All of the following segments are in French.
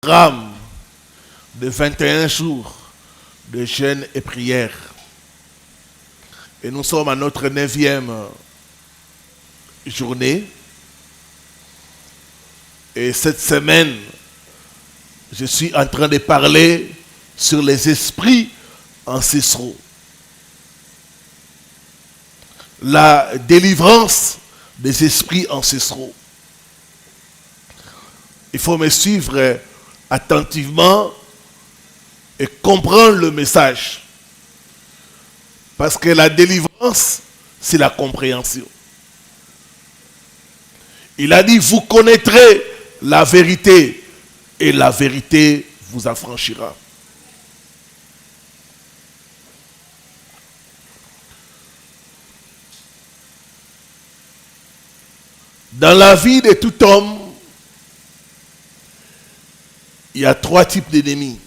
Programme de 21 jours de jeûne et prière. Et nous sommes à notre 9e journée. Et cette semaine, je suis en train de parler sur les esprits ancestraux. La délivrance des esprits ancestraux. Il faut me suivre attentivement et comprendre le message. Parce que la délivrance, c'est la compréhension. Il a dit, vous connaîtrez la vérité et la vérité vous affranchira. Dans la vie de tout homme, il y a 3 types d'ennemis.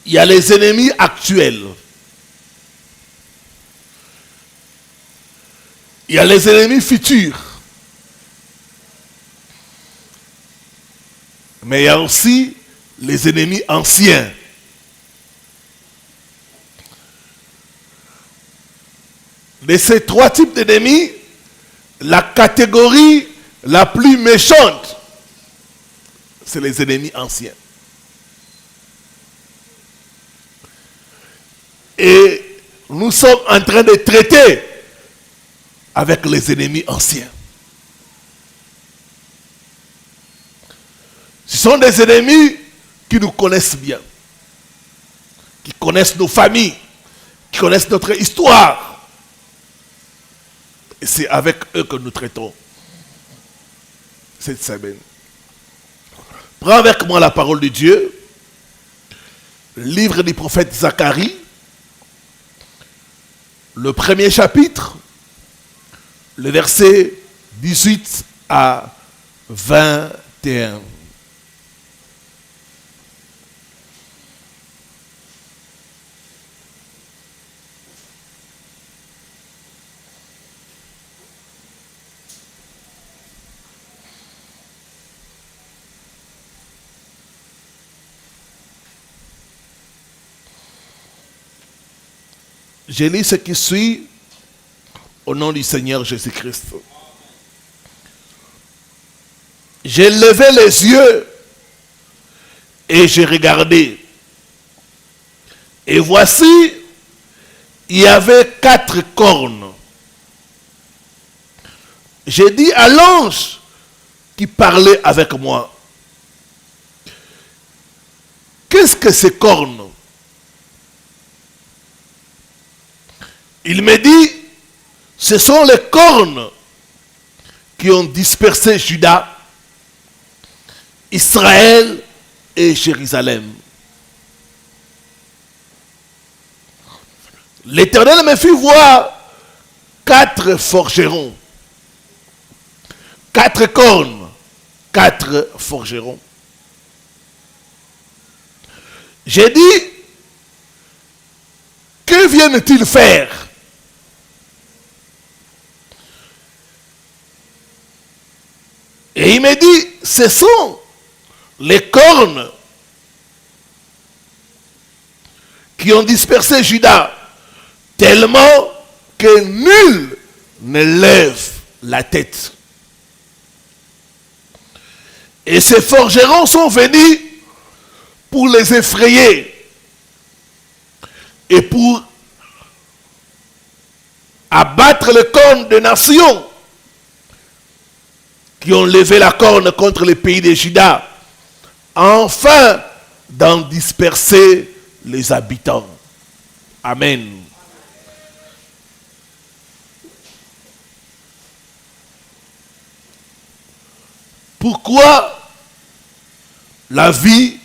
Il y a les ennemis actuels. Il y a les ennemis futurs. Mais il y a aussi les ennemis anciens. De ces 3 types d'ennemis, la catégorie la plus méchante, c'est les ennemis anciens. Et nous sommes en train de traiter avec les ennemis anciens. Ce sont des ennemis qui nous connaissent bien, qui connaissent nos familles, qui connaissent notre histoire. Et c'est avec eux que nous traitons cette semaine. Prends avec moi la parole de Dieu, livre du prophète Zacharie, le 1er chapitre, le verset 18 à 21. Je lis ce qui suit au nom du Seigneur Jésus-Christ. J'ai levé les yeux et j'ai regardé. Et voici, il y avait 4 cornes. J'ai dit à l'ange qui parlait avec moi, qu'est-ce que ces cornes? Il me dit, ce sont les cornes qui ont dispersé Juda, Israël et Jérusalem. L'Éternel me fit voir 4 forgerons. 4 cornes, 4 forgerons. J'ai dit, que viennent-ils faire? Et il me dit, ce sont les cornes qui ont dispersé Juda, tellement que nul ne lève la tête. Et ces forgerons sont venus pour les effrayer et pour abattre les cornes des nations qui ont levé la corne contre les pays de Juda, afin d'en disperser les habitants. Amen. Pourquoi la vie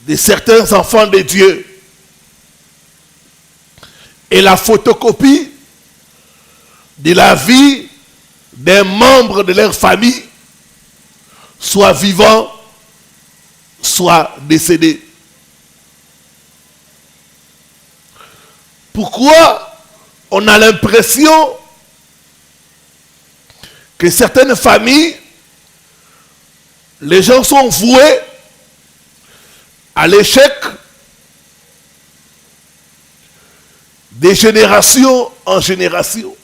de certains enfants de Dieu est la photocopie de la vie des membres de leur famille, soit vivants, soit décédés? Pourquoi on a l'impression que certaines familles Les gens sont voués à l'échec de génération en génération.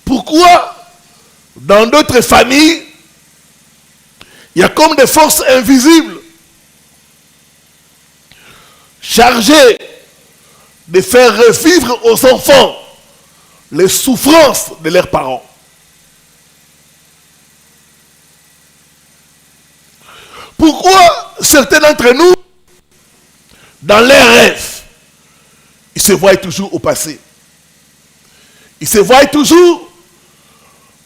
Pourquoi dans d'autres familles, il y a comme des forces invisibles chargées de faire revivre aux enfants les souffrances de leurs parents? Pourquoi certains d'entre nous, dans leurs rêves, ils se voient toujours au passé? Ils se voient toujours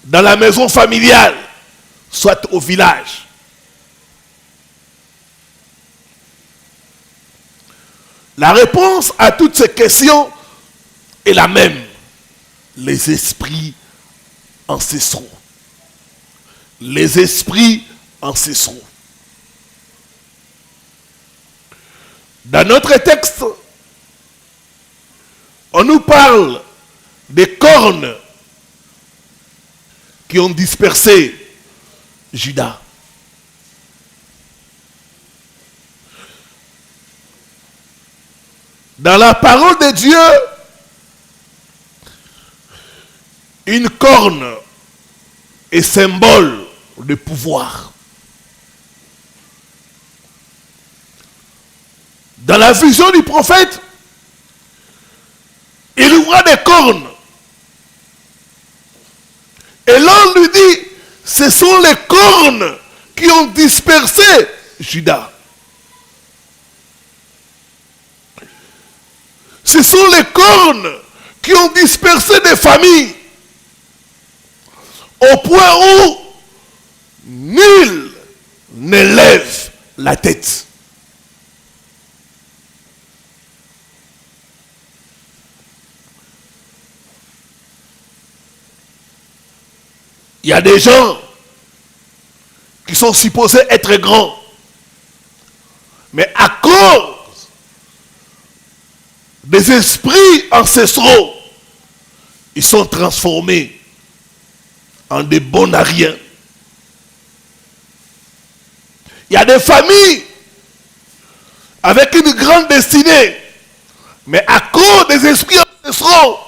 dans la maison familiale, soit au village. La réponse à toutes ces questions est la même. Les esprits ancestraux. Les esprits ancestraux. Dans notre texte, on nous parle des cornes qui ont dispersé Judas. Dans la parole de Dieu, une corne est symbole de pouvoir. Dans la vision du prophète, il ouvra des cornes. Et l'on lui dit, ce sont les cornes qui ont dispersé Judas. Ce sont les cornes qui ont dispersé des familles. Au point où nul ne lève la tête. Il y a des gens qui sont supposés être grands. Mais à cause des esprits ancestraux, ils sont transformés en des bonariens. Il y a des familles avec une grande destinée. Mais à cause des esprits ancestraux,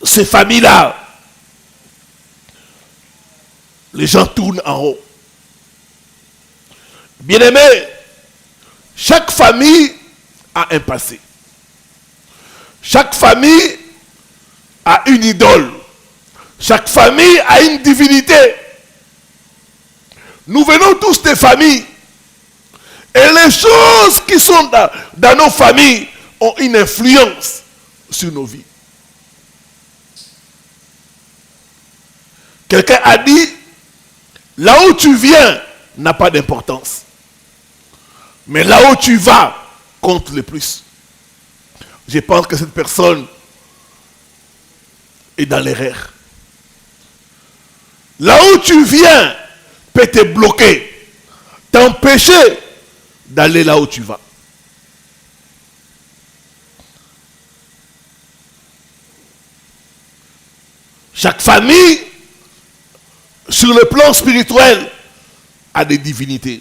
ces familles-là, les gens tournent en haut. Bien-aimés, chaque famille a un passé. Chaque famille a une idole. Chaque famille a une divinité. Nous venons tous des familles. Et les choses qui sont dans nos familles ont une influence sur nos vies. Quelqu'un a dit, là où tu viens n'a pas d'importance. Mais là où tu vas compte le plus. Je pense que cette personne est dans l'erreur. Là où tu viens peut te bloquer, t'empêcher d'aller là où tu vas. Chaque famille, sur le plan spirituel, a des divinités.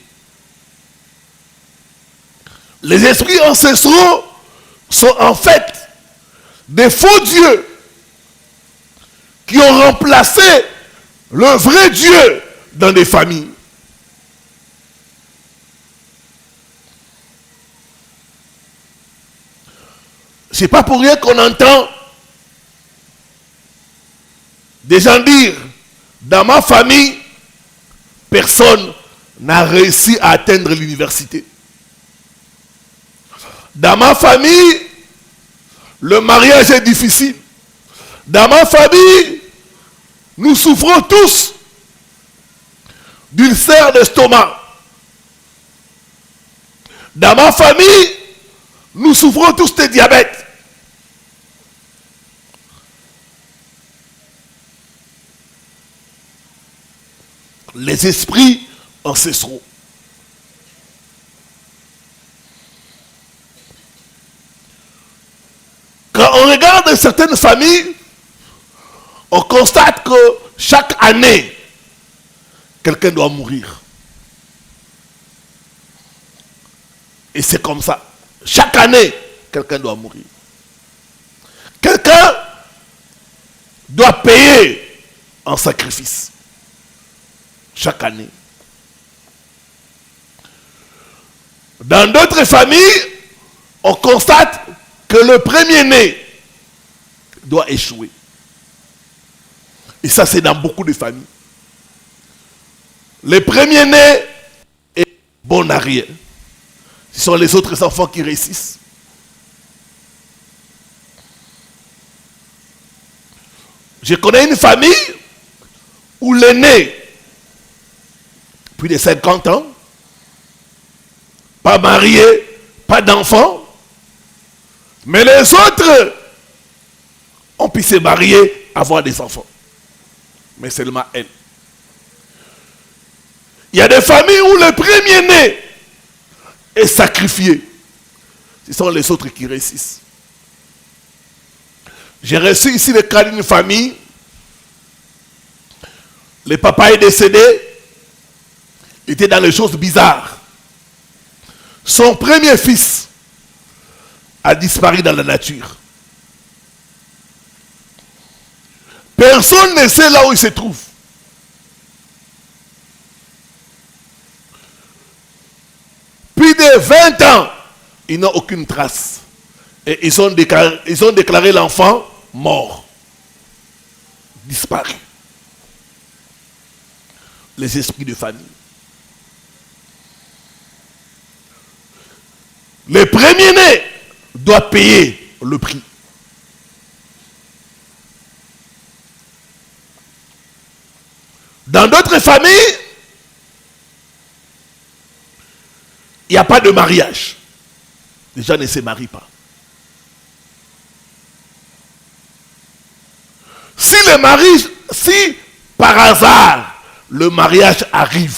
Les esprits ancestraux sont en fait des faux dieux qui ont remplacé le vrai Dieu dans des familles. C'est pas pour rien qu'on entend des gens dire, dans ma famille, personne n'a réussi à atteindre l'université. Dans ma famille, le mariage est difficile. Dans ma famille, nous souffrons tous d'ulcère d'estomac. Dans ma famille, nous souffrons tous de diabète. Les esprits ancestraux. Quand on regarde certaines familles, on constate que chaque année, quelqu'un doit mourir. Et c'est comme ça. Chaque année, quelqu'un doit mourir. Quelqu'un doit payer en sacrifice. Chaque année. Dans d'autres familles, on constate que le premier-né doit échouer. Et ça, c'est dans beaucoup de familles. Le premier-né est bon à rien. Ce sont les autres enfants qui réussissent. Je connais une famille où l'aîné, plus de 50 ans, pas marié, pas d'enfant, mais les autres ont pu se marier, avoir des enfants. Mais seulement elle. Il y a des familles où le premier-né est sacrifié. Ce sont les autres qui réussissent. J'ai reçu ici le cas d'une famille. Le papa est décédé. Il était dans les choses bizarres. Son premier fils a disparu dans la nature. Personne ne sait là où il se trouve. Plus de 20 ans, ils n'ont aucune trace. Et ils ont déclaré l'enfant mort. Disparu. Les esprits de famille. Le premier-né doit payer le prix. Dans d'autres familles, il n'y a pas de mariage. Les gens ne se marient pas. Si par hasard le mariage arrive,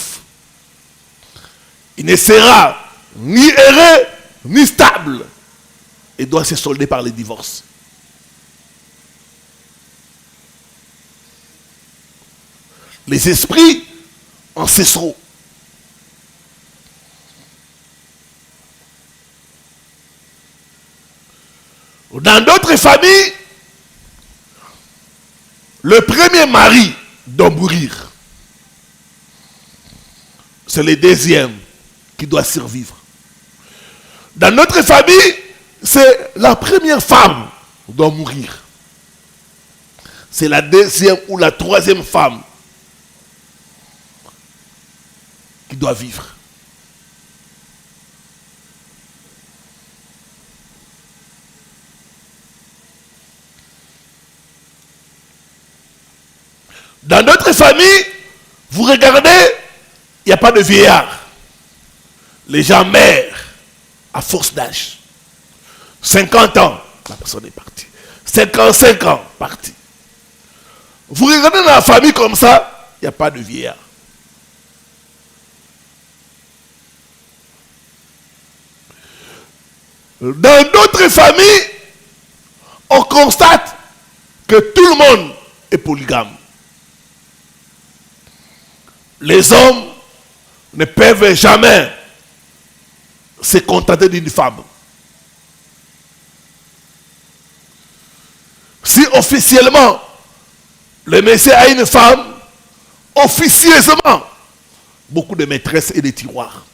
il ne sera ni heureux ni stable et doit se solder par le divorce. Les esprits ancestraux. Dans d'autres familles, le premier mari doit mourir. C'est le deuxième qui doit survivre. Dans notre famille, c'est la première femme qui doit mourir. C'est la deuxième ou la troisième femme qui doit vivre. Dans notre famille, vous regardez, il n'y a pas de vieillard. Les gens meurent à force d'âge. 50 ans, la personne est partie. 55 ans, partie. Vous regardez dans la famille comme ça, il n'y a pas de vieillard. Dans d'autres familles, on constate que tout le monde est polygame. Les hommes ne peuvent jamais se contenter d'une femme. Si officiellement le monsieur a une femme, officieusement, beaucoup de maîtresses et de tiroirs.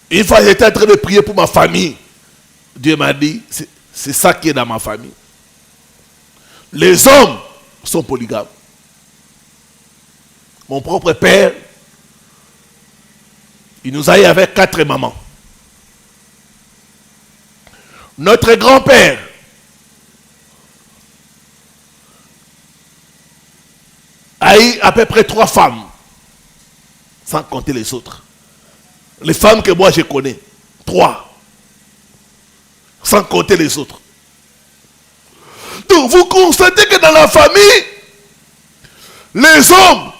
Une fois, j'étais en train de prier pour ma famille. Dieu m'a dit, c'est ça qui est dans ma famille. Les hommes sont polygames. Mon propre père, il nous a eu avec 4 mamans. Notre grand-père a eu à peu près 3 femmes, sans compter les autres. Les femmes que moi je connais, 3, sans compter les autres. Donc vous constatez que dans la famille, les hommes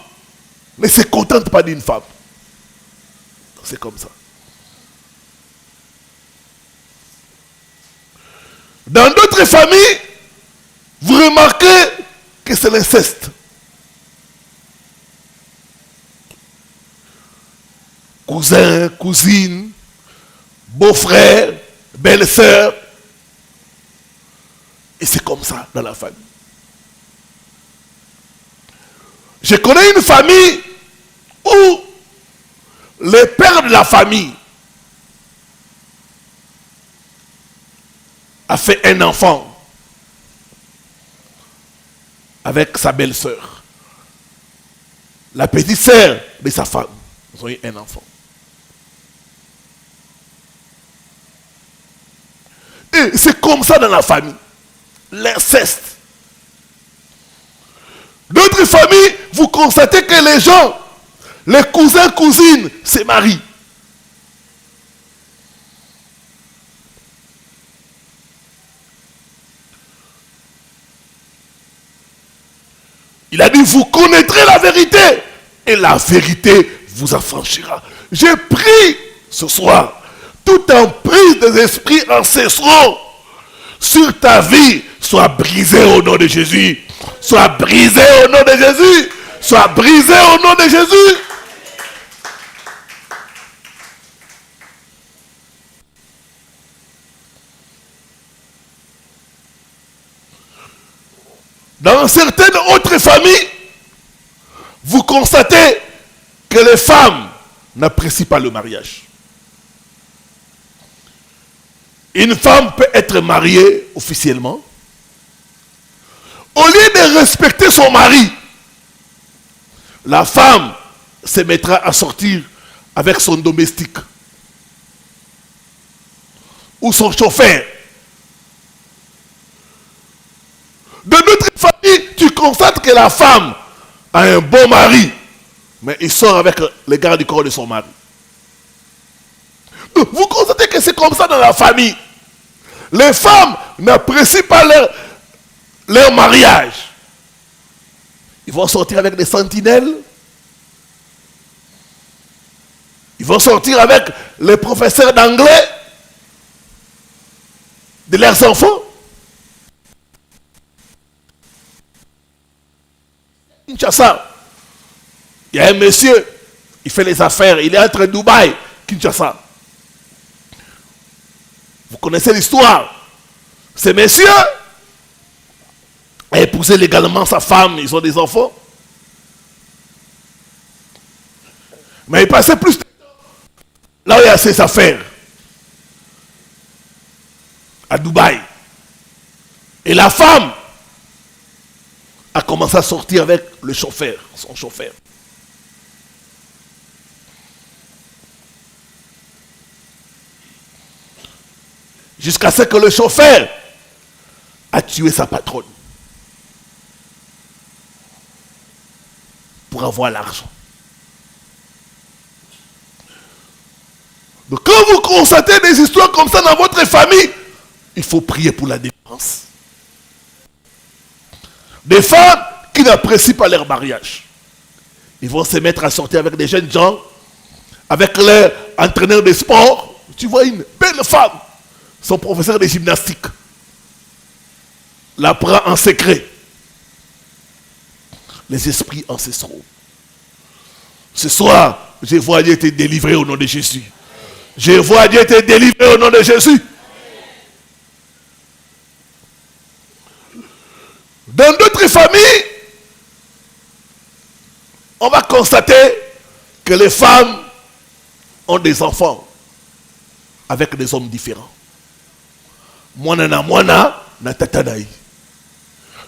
ne se contentent pas d'une femme. C'est comme ça. Dans d'autres familles, vous remarquez que c'est l'inceste. Cousin, cousine, beau-frère, belle-sœur. Et c'est comme ça dans la famille. Je connais une famille où le père de la famille a fait un enfant avec sa belle-sœur. La petite sœur de sa femme. Ils ont eu un enfant. Et c'est comme ça dans la famille. L'inceste. D'autres familles, vous constatez que les gens, les cousins, cousines, se marient. Il a dit, vous connaîtrez la vérité et la vérité vous affranchira. J'ai pris ce soir toute emprise des esprits ancestraux sur ta vie soit brisée au nom de Jésus. Soit brisée au nom de Jésus. Soit brisée au nom de Jésus. Dans certaines autres familles, vous constatez que les femmes n'apprécient pas le mariage. Une femme peut être mariée officiellement. Au lieu de respecter son mari, la femme se mettra à sortir avec son domestique ou son chauffeur. De notre famille, tu constates que la femme a un bon mari, mais il sort avec les gardes du corps de son mari. Vous constatez que c'est comme ça dans la famille. Les femmes n'apprécient pas leur mariage. Ils vont sortir avec des sentinelles. Ils vont sortir avec les professeurs d'anglais de leurs enfants. Kinshasa, il y a un monsieur, il fait les affaires, il est entre Dubaï, Kinshasa. Vous connaissez l'histoire. Ce monsieur a épousé légalement sa femme, ils ont des enfants. Mais il passait plus de temps là où il y a ses affaires, à Dubaï. Et la femme a commencé à sortir avec le chauffeur, son chauffeur. Jusqu'à ce que le chauffeur a tué sa patronne pour avoir l'argent. Donc quand vous constatez des histoires comme ça dans votre famille, il faut prier pour la délivrance. Des femmes qui n'apprécient pas leur mariage. Ils vont se mettre à sortir avec des jeunes gens, avec leur entraîneur de sport. Tu vois une belle femme, son professeur de gymnastique la prend en secret. Les esprits ancestraux. Ce soir, je vois Dieu te délivrer au nom de Jésus. Je vois Dieu te délivrer au nom de Jésus. Dans d'autres familles, on va constater que les femmes ont des enfants avec des hommes différents. Mwana na tatanaï.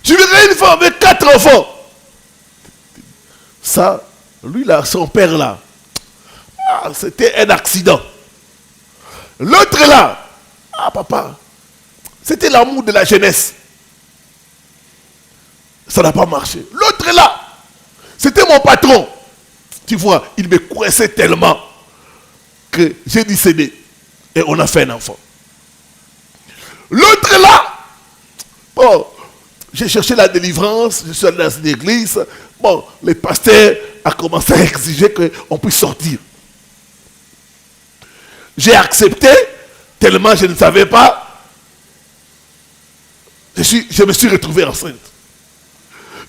Tu verrais une femme avec 4 enfants. Ça, lui là, son père là, c'était un accident. L'autre là, papa, c'était l'amour de la jeunesse. Ça n'a pas marché. L'autre là, c'était mon patron. Tu vois, il me coinçait tellement que j'ai décédé. Et on a fait un enfant. L'autre là, bon, j'ai cherché la délivrance, je suis allé dans une église. Bon, le pasteur a commencé à exiger qu'on puisse sortir. J'ai accepté, tellement je ne savais pas Je me suis retrouvé enceinte.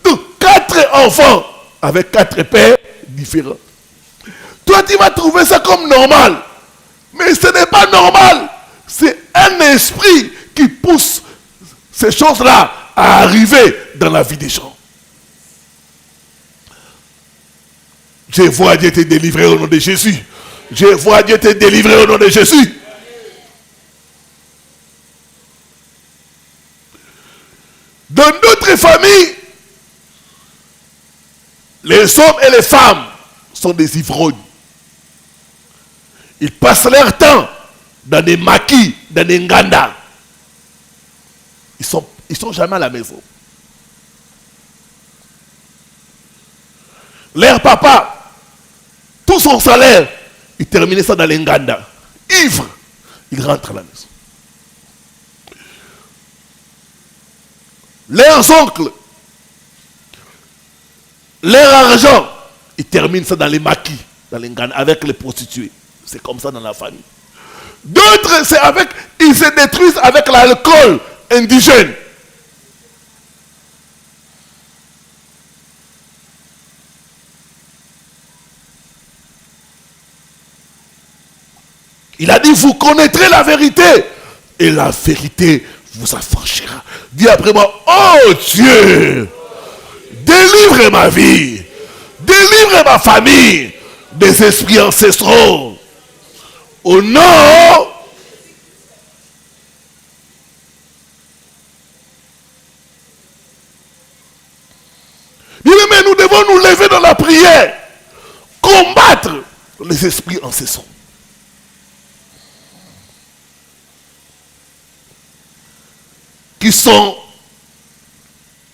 Donc, 4 enfants avec 4 pères différents. Toi, tu vas trouver ça comme normal. Mais ce n'est pas normal. C'est un esprit qui pousse ces choses-là à arriver dans la vie des gens. Je vois Dieu te délivrer au nom de Jésus. Je vois Dieu te délivrer au nom de Jésus. Dans d'autres familles, les hommes et les femmes sont des ivrognes. Ils passent leur temps dans des maquis, dans des nganda. Ils sont jamais à la maison. Leur papa, tout son salaire, il terminait ça dans les nganda. Ivre, il rentre à la maison. Leurs oncles, leur argent, ils terminent ça dans les maquis, dans les nganda, avec les prostituées. C'est comme ça dans la famille. D'autres, c'est avec, ils se détruisent avec l'alcool indigène. Il a dit, vous connaîtrez la vérité et la vérité vous affranchira. Dis après moi, oh Dieu, délivre ma vie, délivre ma famille des esprits ancestraux. Au nom mais nous devons nous lever dans la prière, combattre les esprits ancestraux. Qui sont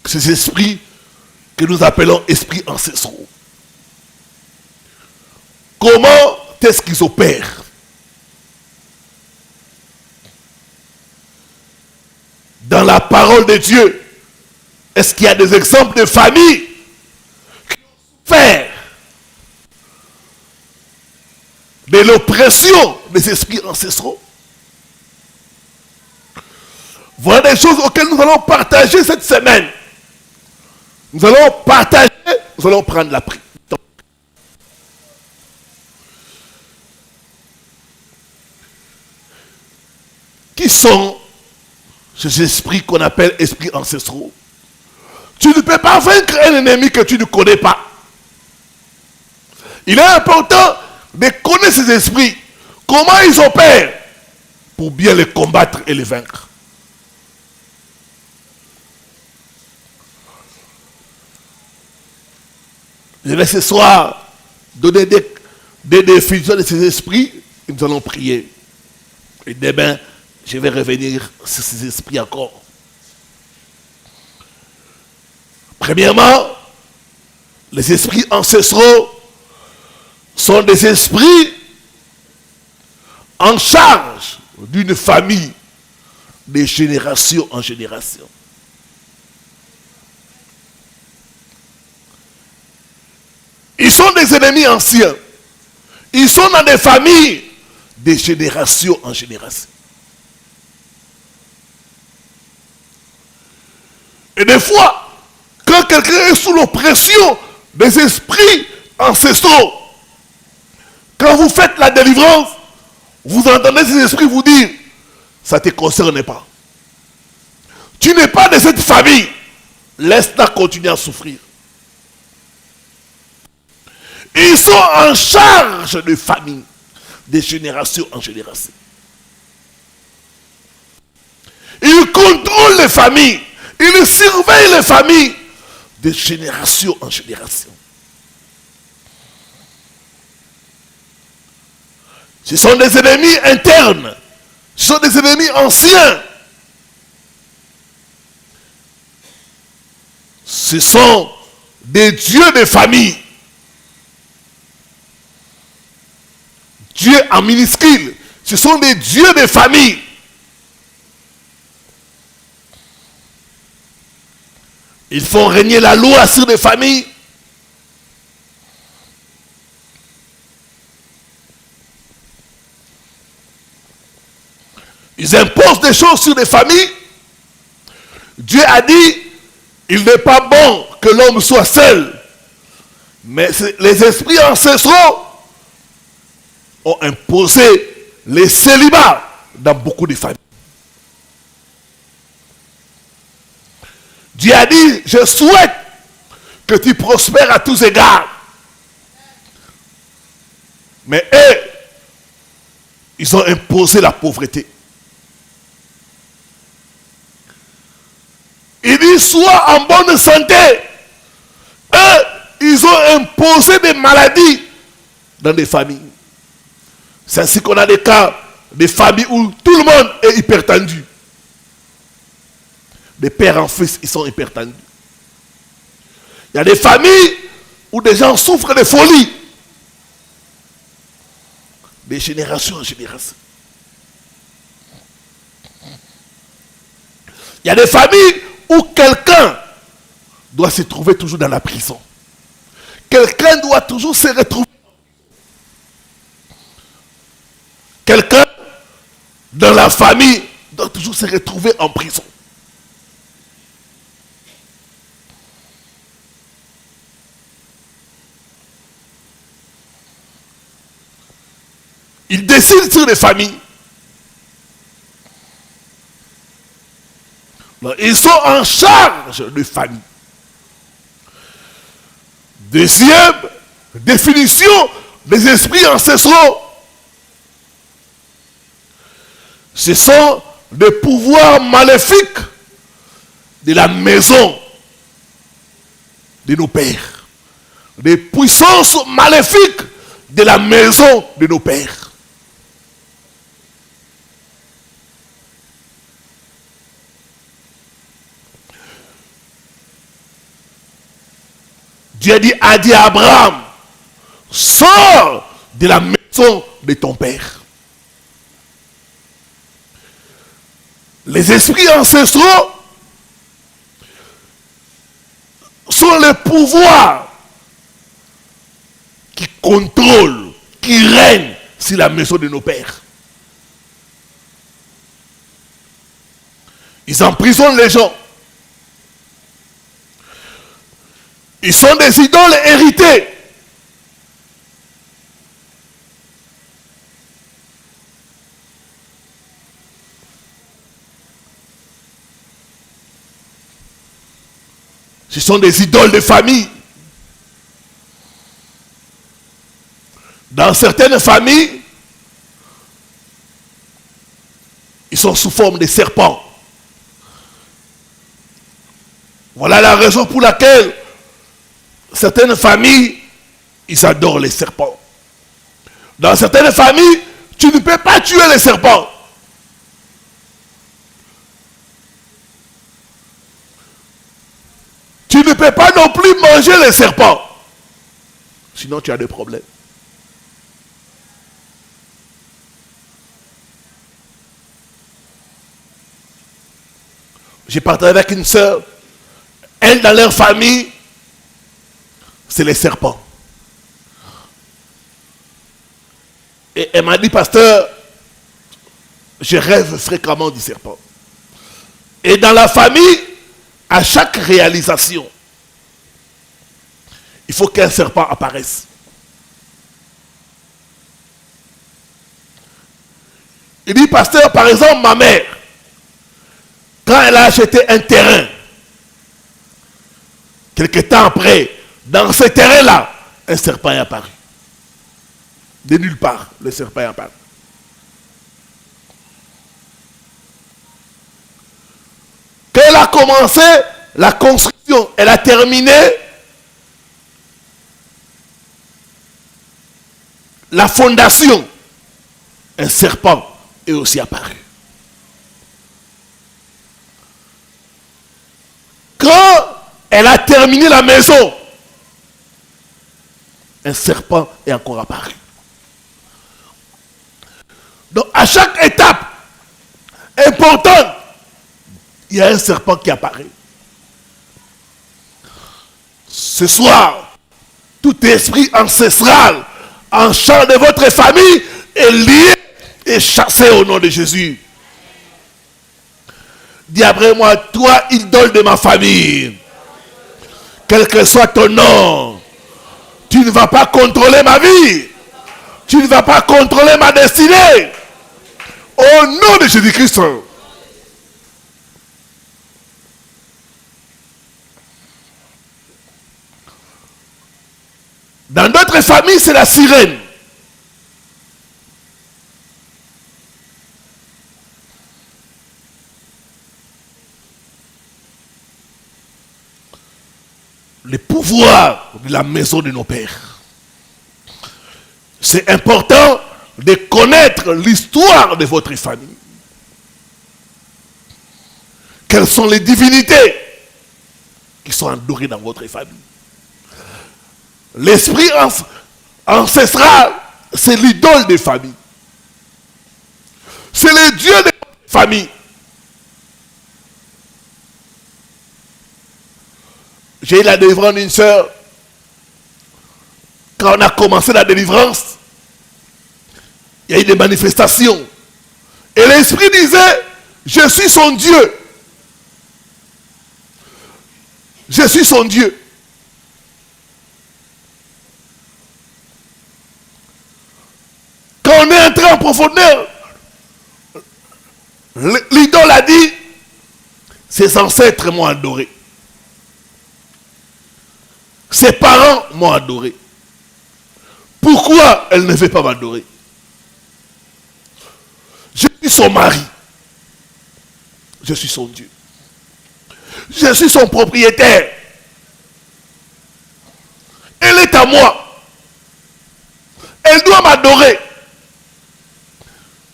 ces esprits que nous appelons esprits ancestraux? Comment est-ce qu'ils opèrent? Dans la parole de Dieu, est-ce qu'il y a des exemples de familles qui ont souffert de l'oppression des esprits ancestraux? Voilà des choses auxquelles nous allons partager cette semaine. Nous allons partager, nous allons prendre la prière. Qui sont ces esprits qu'on appelle esprits ancestraux? Tu ne peux pas vaincre un ennemi que tu ne connais pas. Il est important de connaître ces esprits, comment ils opèrent, pour bien les combattre et les vaincre. Je vais ce soir donner des définitions de ces esprits et nous allons prier. Et demain, je vais revenir sur ces esprits encore. Premièrement, les esprits ancestraux sont des esprits en charge d'une famille de génération en génération. Ils sont des ennemis anciens. Ils sont dans des familles de génération en génération. Et des fois, quand quelqu'un est sous l'oppression des esprits ancestraux, quand vous faites la délivrance, vous entendez ces esprits vous dire, ça ne te concerne pas. Tu n'es pas de cette famille. Laisse-la continuer à souffrir. Ils sont en charge de famille, de génération en génération. Ils contrôlent les familles. Ils surveillent les familles de génération en génération. Ce sont des ennemis internes. Ce sont des ennemis anciens. Ce sont des dieux de famille. Dieu en minuscule. Ce sont des dieux de famille. Ils font régner la loi sur des familles. Ils imposent des choses sur des familles. Dieu a dit, il n'est pas bon que l'homme soit seul. Mais les esprits ancestraux ont imposé les célibats dans beaucoup de familles. Dieu a dit, je souhaite que tu prospères à tous égards. Mais eux, ils ont imposé la pauvreté. Il dit, sois en bonne santé. Eux, ils ont imposé des maladies dans des familles. C'est ainsi qu'on a des cas de familles où tout le monde est hypertendu. Des pères en fils, ils sont hypertendus. Il y a des familles où des gens souffrent de folie. De génération en génération. Il y a des familles où quelqu'un doit se trouver toujours dans la prison. Quelqu'un doit toujours se retrouver. Quelqu'un dans la famille doit toujours se retrouver en prison. Ils décident sur les familles. Ils sont en charge de famille. Deuxième définition des esprits ancestraux. Ce sont des pouvoirs maléfiques de la maison de nos pères. Des puissances maléfiques de la maison de nos pères. Dieu a dit à Abraham, sors de la maison de ton père. Les esprits ancestraux sont les pouvoirs qui contrôlent, qui règnent sur la maison de nos pères. Ils emprisonnent les gens. Ils sont des idoles héritées. Ce sont des idoles de famille. Dans certaines familles, ils sont sous forme de serpents. Voilà la raison pour laquelle certaines familles, ils adorent les serpents. Dans certaines familles, tu ne peux pas tuer les serpents. Tu ne peux pas non plus manger les serpents. Sinon, tu as des problèmes. J'ai partagé avec une sœur. Elle, dans leur famille, c'est les serpents. Et elle m'a dit, pasteur, je rêve fréquemment du serpent. Et dans la famille, à chaque réalisation, il faut qu'un serpent apparaisse. Il dit, pasteur, par exemple, ma mère, quand elle a acheté un terrain, quelque temps après, dans ce terrain-là, un serpent est apparu. De nulle part, le serpent est apparu. Quand elle a commencé la construction, elle a terminé la fondation, un serpent est aussi apparu. Quand elle a terminé la maison, un serpent est encore apparu. Donc à chaque étape importante, il y a un serpent qui apparaît. Ce soir, tout esprit ancestral en charge de votre famille est lié et chassé au nom de Jésus. Dis après moi, toi, idole de ma famille, quel que soit ton nom, tu ne vas pas contrôler ma vie. Tu ne vas pas contrôler ma destinée. Au nom de Jésus-Christ. Dans d'autres familles, c'est la sirène. Le pouvoir de la maison de nos pères. C'est important de connaître l'histoire de votre famille. Quelles sont les divinités qui sont adorées dans votre famille? L'esprit ancestral, c'est l'idole des familles. C'est le Dieu de votre famille. J'ai eu la délivrance d'une sœur. Quand on a commencé la délivrance, il y a eu des manifestations. Et l'esprit disait, je suis son Dieu. Je suis son Dieu. Quand on est entré en profondeur, l'idole a dit, ses ancêtres m'ont adoré. Ses parents m'ont adoré. Pourquoi elle ne veut pas m'adorer? Je suis son mari. Je suis son Dieu. Je suis son propriétaire. Elle est à moi. Elle doit m'adorer.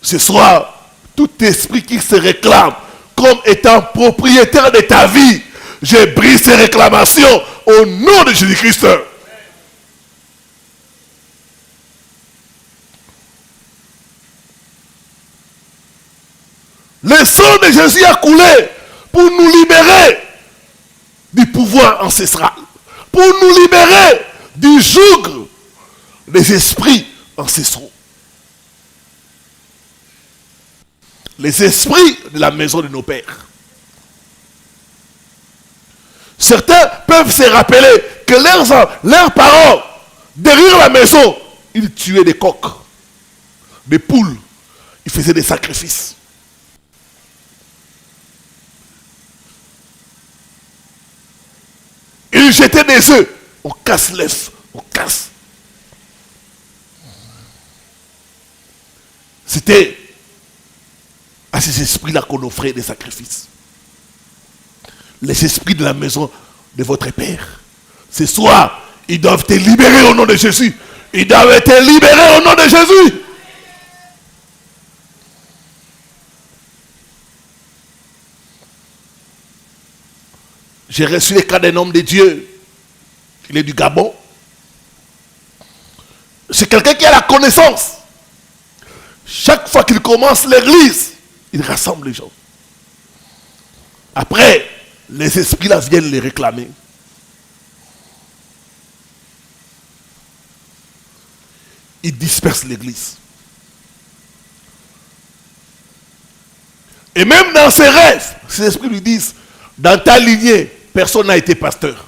Ce soir, tout esprit qui se réclame comme étant propriétaire de ta vie, je brise ces réclamations au nom de Jésus-Christ. Le sang de Jésus a coulé pour nous libérer du pouvoir ancestral, pour nous libérer du joug des esprits ancestraux. Les esprits de la maison de nos pères. Certains peuvent se rappeler que leurs parents, derrière la maison, ils tuaient des coqs, des poules, ils faisaient des sacrifices. Ils jetaient des œufs, on casse l'œuf, on casse. C'était à ces esprits-là qu'on offrait des sacrifices. Les esprits de la maison de votre père. Ce soir, ils doivent te libérer au nom de Jésus. Ils doivent être libérés au nom de Jésus. J'ai reçu les cas d'un homme de Dieu. Il est du Gabon. C'est quelqu'un qui a la connaissance. Chaque fois qu'il commence l'église, il rassemble les gens. Après, les esprits là viennent les réclamer. Ils dispersent l'église. Et même dans ses rêves, ces esprits lui disent, dans ta lignée, personne n'a été pasteur.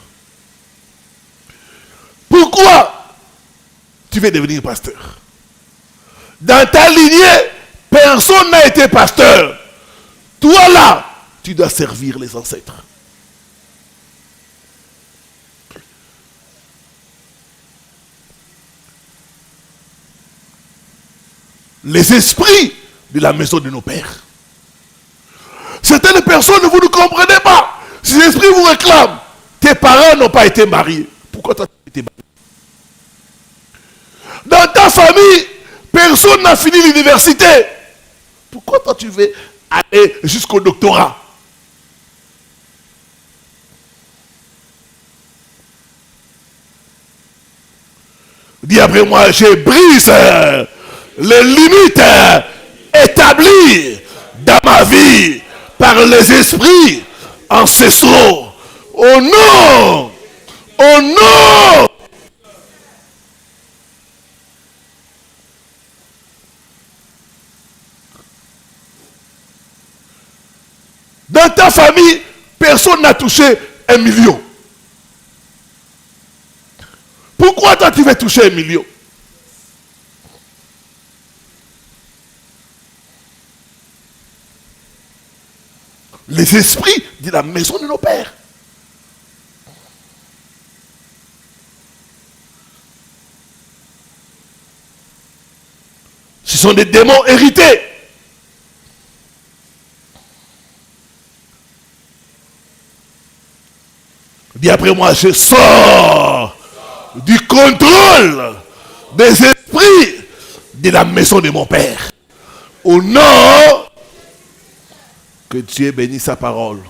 Pourquoi tu veux devenir pasteur? Dans ta lignée, personne n'a été pasteur. Toi là, tu dois servir les ancêtres. Les esprits de la maison de nos pères. Certaines personnes, vous ne comprenez pas. Ces esprits vous réclament. Tes parents n'ont pas été mariés. Pourquoi tu as été marié? Dans ta famille, personne n'a fini l'université. Pourquoi toi tu veux aller jusqu'au doctorat? Dis après moi, je brise les limites établies dans ma vie par les esprits ancestraux. Oh non! Oh non! Dans ta famille, personne n'a touché 1 million. Pourquoi toi tu veux toucher 1 million? Les esprits de la maison de nos pères. Ce sont des démons hérités. Dis après moi, je sors du contrôle des esprits de la maison de mon père. Au nom que Dieu bénisse sa parole.